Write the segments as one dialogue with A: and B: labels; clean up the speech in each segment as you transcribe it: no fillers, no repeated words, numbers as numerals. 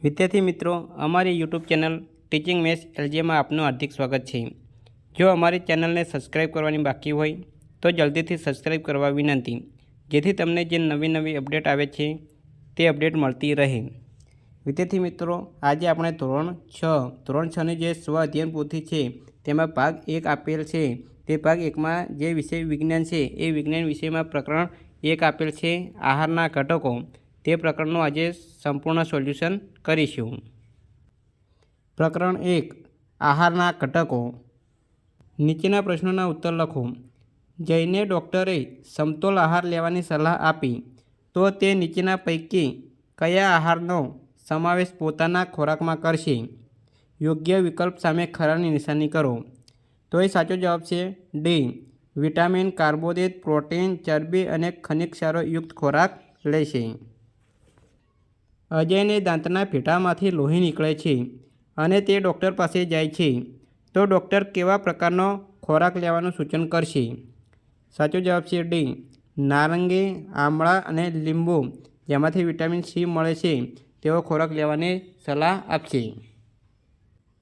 A: વિદ્યાર્થી મિત્રો, અમારી યુટ્યુબ ચેનલ ટીચિંગ મેથ્સ એલજીમાં આપનું હાર્દિક સ્વાગત છે। જો અમારી ચેનલને સબસ્ક્રાઈબ કરવાની બાકી હોય તો જલ્દીથી સબસ્ક્રાઈબ કરવા વિનંતી, જેથી તમને જે નવી અપડેટ આવે છે તે અપડેટ મળતી રહે। વિદ્યાર્થી મિત્રો, આજે આપણે ધોરણ 6ની જે સ્વ અધ્યયન પોથી છે તેમાં ભાગ 1 આપેલ છે। તે ભાગ 1માં જે વિષય વિજ્ઞાન છે એ વિજ્ઞાન વિષયમાં પ્રકરણ 1 આપેલ છે, આહારના ઘટકો। તે પ્રકરણનું આજે સંપૂર્ણ સોલ્યુશન કરીશું। પ્રકરણ 1, આહારના ઘટકો। નીચેના પ્રશ્નોના ઉત્તર લખો। જયને ડૉક્ટરે સમતોલ આહાર લેવાની સલાહ આપી તો તે નીચેના પૈકી કયા આહારનો સમાવેશ પોતાના ખોરાકમાં કરશે? યોગ્ય વિકલ્પ સામે ખરાની નિશાની કરો। તો એ સાચો જવાબ છે ડી, વિટામિન, કાર્બોદિત, પ્રોટીન, ચરબી અને ખનિજ ક્ષારો યુક્ત ખોરાક લેશે। અજયને દાંતના ફેટામાંથી લોહી નીકળે છે અને તે ડૉક્ટર પાસે જાય છે, તો ડૉક્ટર કેવા પ્રકારનો ખોરાક લેવાનું સૂચન કરશે? સાચો જવાબ છે ડી, નારંગી, આમળા અને લીંબુ, જેમાંથી વિટામિન સી મળે છે તેવો ખોરાક લેવાની સલાહ આપશે।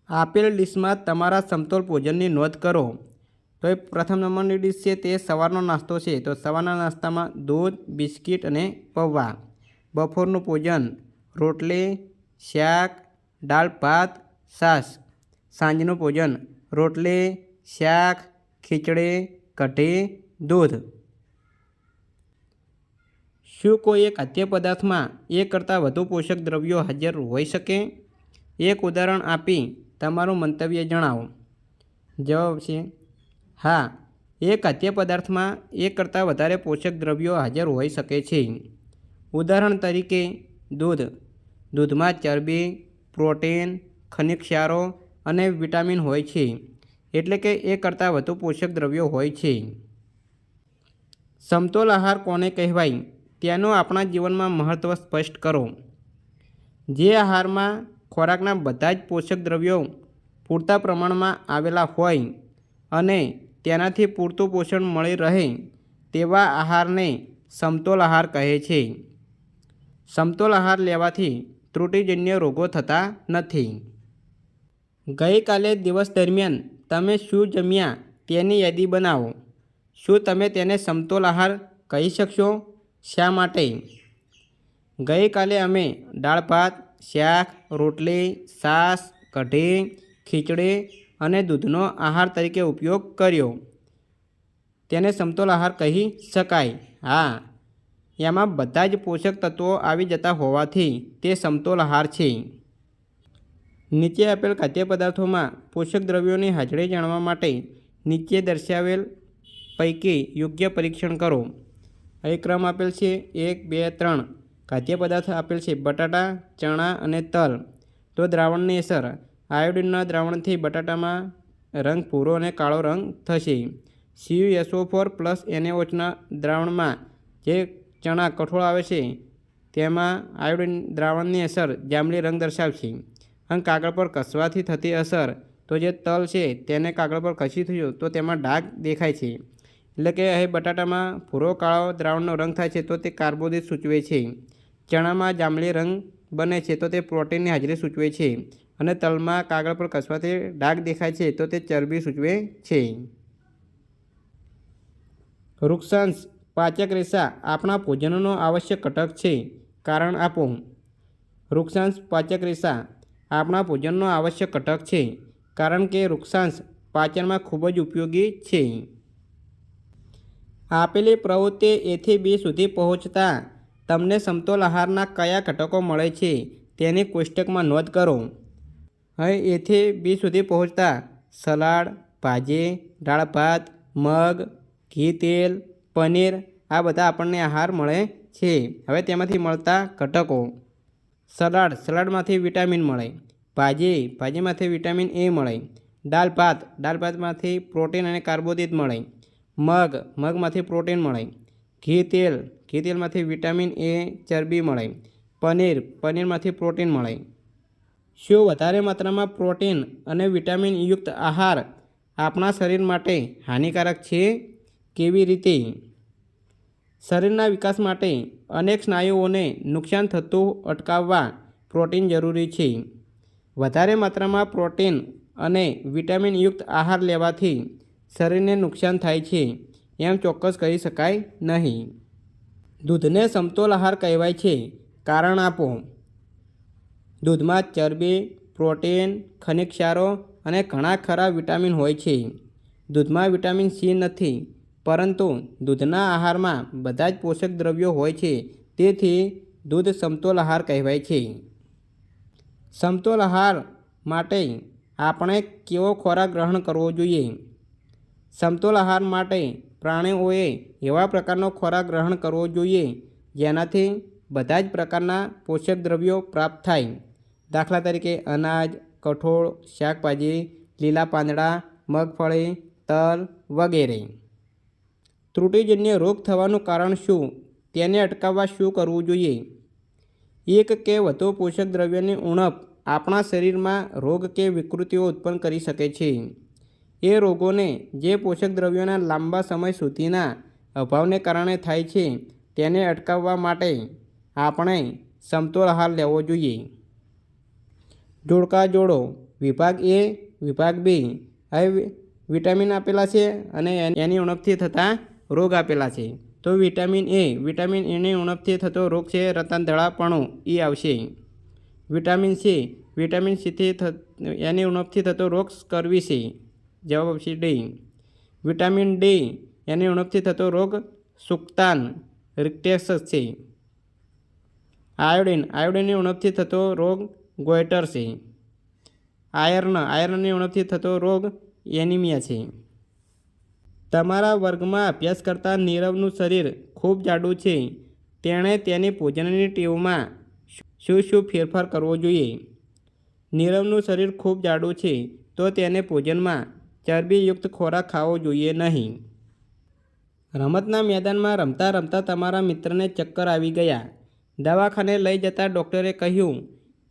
A: આપેલ ડિશમાં તમારા સમતોલ ભોજનની નોંધ કરો। તો એ પ્રથમ નંબરની ડિશ છે તે સવારનો નાસ્તો છે। તો સવારના નાસ્તામાં દૂધ, બિસ્કિટ અને પૌવા। બપોરનું ભોજન રોટલી, શાક, દાળ ભાત, છાશ। સાંજનું ભોજન રોટલી, શાક, ખીચડી, કઢી, દૂધ। શું કોઈ એક ખાદ્ય પદાર્થમાં એક કરતાં વધુ પોષક દ્રવ્યો હાજર હોઈ શકે? એક ઉદાહરણ આપી તમારું મંતવ્ય જણાવો। જવાબ છે હા, એક ખાદ્ય પદાર્થમાં એક કરતાં વધારે પોષક દ્રવ્યો હાજર હોઈ શકે છે। ઉદાહરણ તરીકે દૂધ। દૂધમાં ચરબી, પ્રોટીન, ખનિજ ક્ષારો અને વિટામિન હોય છે, એટલે કે એક કરતાં વધુ પોષક દ્રવ્યો હોય છે। સમતોલ આહાર કોને કહેવાય તેનું આપણા જીવનમાં મહત્ત્વ સ્પષ્ટ કરો। જે આહારમાં ખોરાકના બધા જ પોષક દ્રવ્યો પૂરતા પ્રમાણમાં આવેલા હોય અને તેનાથી પૂરતું પોષણ મળી રહે તેવા આહારને સમતોલ આહાર કહે છે। સમતોલ આહાર લેવાથી ત્રુટિજન્ય રોગો થતા નથી। ગઈકાલે દિવસ દરમિયાન તમે શું જમ્યા તેની યાદી બનાવો। શું તમે તેને સમતોલ આહાર કહી શકશો? શા માટે? ગઈકાલે અમે દાળ ભાત, શાક, રોટલી, છાશ, કઢી, ખીચડી અને દૂધનો આહાર તરીકે ઉપયોગ કર્યો। તેને સમતોલ આહાર કહી શકાય। હા, એમાં બધા જ પોષક તત્વો આવી જતા હોવાથી તે સમતોલ આહાર છે। નીચે આપેલ ખાદ્ય પદાર્થોમાં પોષક દ્રવ્યોની હાજરી જાણવા માટે નીચે દર્શાવેલ પૈકી યોગ્ય પરીક્ષણ કરો। અહીં ક્રમ આપેલ છે 1, 2, 3। ખાદ્ય પદાર્થ આપેલ છે બટાટા, ચણા અને તલ। તો દ્રાવણની અસર, આયોડિનના દ્રાવણથી બટાટામાં રંગ ભૂરો અને કાળો રંગ થશે। CuSO4 NaOHના દ્રાવણમાં જે ચણા કઠોળ આવે છે તેમાં આયોડિન દ્રાવણની અસર જાંબલી રંગ દર્શાવશે। અને કાગળ પર ઘસવાથી થતી અસર, તો જે તલ છે તેને કાગળ પર ઘસી થયો તો તેમાં ડાઘ દેખાય છે, એટલે કે અહીં બટાટામાં ભૂરો કાળો દ્રાવણનો રંગ થાય છે તો તે કાર્બોદિત સૂચવે છે। ચણામાં જાંબલી રંગ બને છે તો તે પ્રોટીનની હાજરી સૂચવે છે, અને તલમાં કાગળ પર ઘસવાથી ડાઘ દેખાય છે તો તે ચરબી સૂચવે છે। વૃક્ષાંશ પાચક રેસા આપણા ભોજનનો આવશ્યક ઘટક છે, કારણ આપો। વૃક્ષાંશ પાચક રેસા આપણા ભોજનનો આવશ્યક ઘટક છે, કારણ કે વૃક્ષાંશ પાચનમાં ખૂબ જ ઉપયોગી છે। આપેલી પ્રવૃત્તિ A થી B સુધી પહોંચતા તમને સમતોલ આહારના કયા ઘટકો મળે છે તેની કોષ્ટકમાં નોંધ કરો। હવે A થી B સુધી પહોંચતા સલાડ, ભાજી, દાળ ભાત, મગ, ઘી, તેલ, પનીર આ બધા આપણને આહાર મળે છે। હવે તેમાંથી મળતા ઘટકો: સલાડમાંથી વિટામિન મળે, ભાજીમાંથી વિટામિન A મળે, દાળ ભાતમાંથી પ્રોટીન અને કાર્બોદિત મળે, મગમાંથી પ્રોટીન મળે, ઘી તેલમાંથી વિટામિન A, ચરબી મળે, પનીરમાંથી પ્રોટીન મળે। શું વધારે માત્રામાં પ્રોટીન અને વિટામિન યુક્ત આહાર આપણા શરીર માટે હાનિકારક છે? કેવી રીતે? શરીરના વિકાસ માટે અનેક સ્નાયુઓને નુકસાન થતું અટકાવવા પ્રોટીન જરૂરી છે. વધારે માત્રામાં પ્રોટીન અને વિટામિનયુક્ત આહાર લેવાથી શરીરને નુકસાન થાય છે એમ ચોક્કસ કહી શકાય નહીં. દૂધને સમતોલ આહાર કહેવાય છે. કારણ આપો. દૂધમાં ચરબી, પ્રોટીન, ખનિજ ક્ષારો અને ઘણા ખરા વિટામિન હોય છે. દૂધમાં વિટામિન સી નથી, પરંતુ દૂધના આહારમાં બધા જ પોષક દ્રવ્યો હોય છે. તેથી દૂધ સમતોલ આહાર કહેવાય છે. સમતોલ આહાર માટે આપણે કેવો ખોરાક ગ્રહણ કરવો જોઈએ? સમતોલ આહાર માટે પ્રાણીઓએ એવા પ્રકારનો ખોરાક ગ્રહણ કરવો જોઈએ જેનાથી બધા જ પ્રકારના પોષક દ્રવ્યો પ્રાપ્ત થાય. દાખલા તરીકે અનાજ, કઠોળ, શાકભાજી, લીલા પાંદડા, મગફળી, તલ વગેરે. ત્રુટિજન્ય રોગ થવાનું કારણ શું? તેને અટકાવવા શું કરવું જોઈએ? એક કે વધુ પોષક દ્રવ્યોની ઉણપ આપણા શરીરમાં રોગ કે વિકૃતિઓ ઉત્પન્ન કરી શકે છે. એ રોગોને જે પોષક દ્રવ્યોના લાંબા સમય સુધીના અભાવને કારણે થાય છે તેને અટકાવવા માટે આપણે સમતોલ આહાર લેવો જોઈએ. જોડકા જોડો. વિભાગ એ, વિભાગ બી. હવે વિટામિન આપેલા છે અને એની ઉણપથી થતા રોગ આપેલા છે. તો વિટામિન એની ઉણપથી થતો રોગ છે રતનધળાપણું, એ આવશે. વિટામિન સીથી એની ઉણપથી થતો રોગ સ્કર્વી છે, જવાબ આવશે ડી. વિટામિન ડી એની ઉણપથી થતો રોગ સુક્તાન રિકેટ્સ છે. આયોડિનની ઉણપથી થતો રોગ ગોઈટર છે. આયર્નની ઉણપથી થતો રોગ એનિમિયા છે. તમારા વર્ગમાં અભ્યાસ કરતા નીરવનું શરીર ખૂબ જાડું છે. તેણે તેની ભોજનની ટેવમાં શું ફેરફાર કરવો જોઈએ? નીરવનું શરીર ખૂબ જાડું છે તો તેને ભોજનમાં ચરબીયુક્ત ખોરાક ખાવો જોઈએ નહીં. રમતના મેદાનમાં રમતા રમતા તમારા મિત્રને ચક્કર આવી ગયા. દવાખાને લઈ જતા ડૉક્ટરે કહ્યું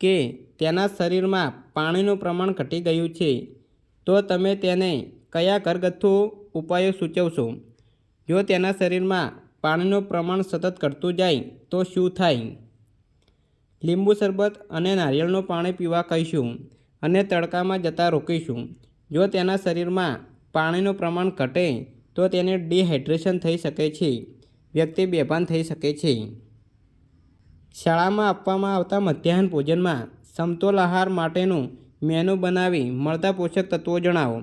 A: કે તેના શરીરમાં પાણીનું પ્રમાણ ઘટી ગયું છે. તો તમે તેને કયા ઘરગથ્થુ ઉપાયો સૂચવશો? જો તેના શરીરમાં પાણીનું પ્રમાણ સતત ઘટતું જાય તો શું થાય? લીંબુ શરબત અને નારિયેળનું પાણી પીવા કહીશું અને તડકામાં જતા રોકીશું. જો તેના શરીરમાં પાણીનું પ્રમાણ ઘટે તો તેને ડિહાઇડ્રેશન થઈ શકે છે. વ્યક્તિ બેભાન થઈ શકે છે. શાળામાં આપવામાં આવતા મધ્યાહન ભોજનમાં સમતોલ આહાર માટેનું મેનુ બનાવી મળતા પોષક તત્વો જણાવો.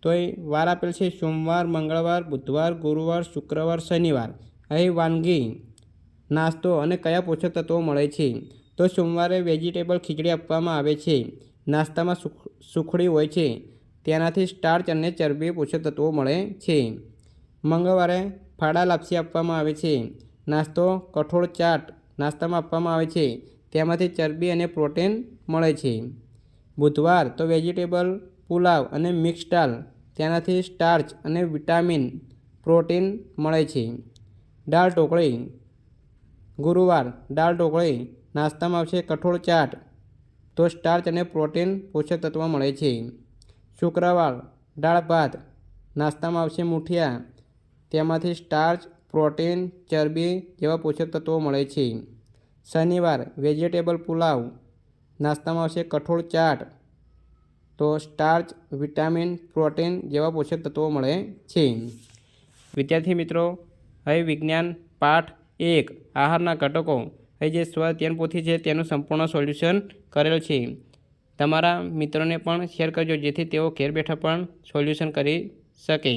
A: તો એ વાર આપેલ છે સોમવાર, મંગળવાર, બુધવાર, ગુરુવાર, શુક્રવાર, શનિવાર. અહીં વાનગી, નાસ્તો અને કયા પોષક તત્વો મળે છે? તો સોમવારે વેજીટેબલ ખીચડી આપવામાં આવે છે. નાસ્તામાં સુખડી હોય છે, તેનાથી સ્ટાર્ચ અને ચરબી પોષક તત્વો મળે છે. મંગળવારે ફાડા લાપસી આપવામાં આવે છે. નાસ્તો કઠોળ ચાટ નાસ્તામાં આપવામાં આવે છે, તેમાંથી ચરબી અને પ્રોટીન મળે છે. બુધવાર તો વેજીટેબલ પુલાવ અને મિક્સ દાળ, તેનાથી સ્ટાર્ચ અને વિટામિન પ્રોટીન મળે છે. દાળ ઢોકળી. ગુરુવાર દાળ ઢોકળી નાસ્તામાં આવશે કઠોળ ચાટ, તો સ્ટાર્ચ અને પ્રોટીન પોષક તત્વો મળે છે. શુક્રવાર દાળ ભાત નાસ્તામાં આવશે મુઠિયા, તેમાંથી સ્ટાર્ચ, પ્રોટીન, ચરબી જેવા પોષક તત્વો મળે છે. શનિવાર વેજીટેબલ પુલાવ નાસ્તામાં આવશે કઠોળ ચાટ, તો સ્ટાર્ચ, વિટામિન, પ્રોટીન જેવા પોષક તત્વો મળે છે. વિદ્યાર્થી મિત્રો, હવે વિજ્ઞાન પાઠ 1 આહારના ઘટકો, હવે જે સ્વઅધ્યયન પોથી છે તેનું સંપૂર્ણ સોલ્યુશન કરેલ છે. તમારા મિત્રોને પણ શેર કરજો જેથી તેઓ ઘેર બેઠા પણ સોલ્યુશન કરી શકે.